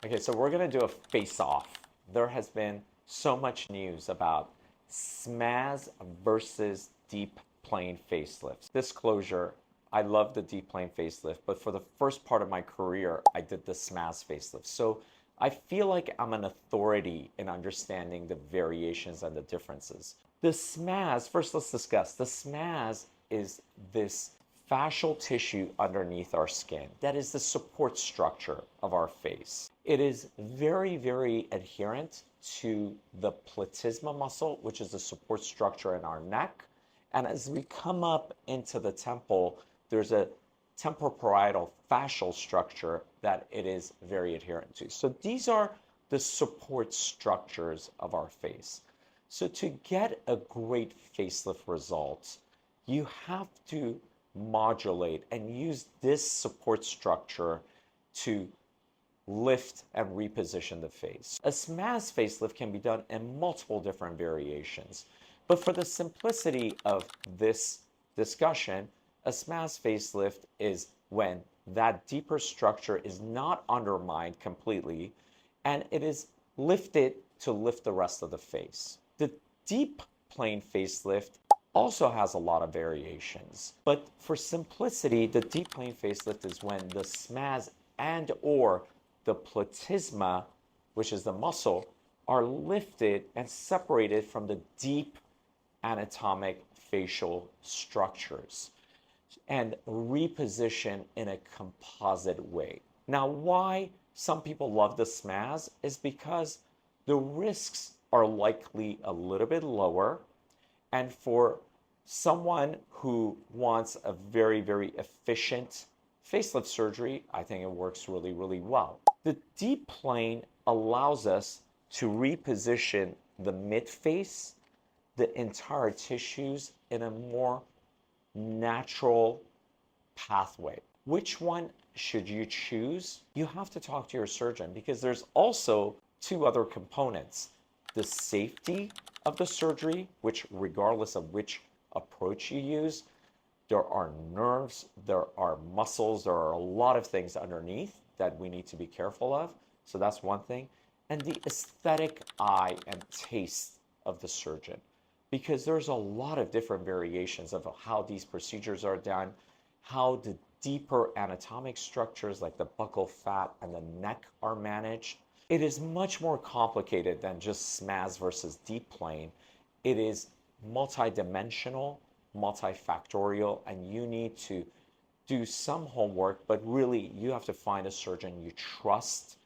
Okay, so we're gonna do a face-off. There has been so much news about SMAS versus deep plane facelifts. Disclosure, I love the deep plane facelift, but for the first part of my career, I did the SMAS facelift. So I feel like I'm an authority in understanding the variations and the differences. The SMAS, first let's discuss. The SMAS is this fascial tissue underneath our skin. That is the support structure of our face. It is very, very adherent to the platysma muscle, which is the support structure in our neck. And as we come up into the temple, there's a temporoparietal fascial structure that it is very adherent to. So these are the support structures of our face. So to get a great facelift result, you have to modulate and use this support structure to lift and reposition the face. A SMAS facelift can be done in multiple different variations, but for the simplicity of this discussion, a SMAS facelift is when that deeper structure is not undermined completely and it is lifted to lift the rest of the face. The deep plane facelift also has a lot of variations, but for simplicity, the deep plane facelift is when the SMAS and or the platysma, which is the muscle, are lifted and separated from the deep anatomic facial structures and repositioned in a composite way. Now, why some people love the SMAS is because the risks are likely a little bit lower, and for someone who wants a very, very efficient facelift surgery, I think it works really, really well. The deep plane allows us to reposition the mid-face, the entire tissues in a more natural pathway. Which one should you choose? You have to talk to your surgeon because there's also two other components. The safety of the surgery, which regardless of which approach you use, there are nerves, there are muscles, there are a lot of things underneath that we need to be careful of. So that's one thing. And the aesthetic eye and taste of the surgeon, because there's a lot of different variations of how these procedures are done, how the deeper anatomic structures like the buccal fat and the neck are managed. It is much more complicated than just SMAS versus deep plane. It is multidimensional, multifactorial, and you need to do some homework, but really you have to find a surgeon you trust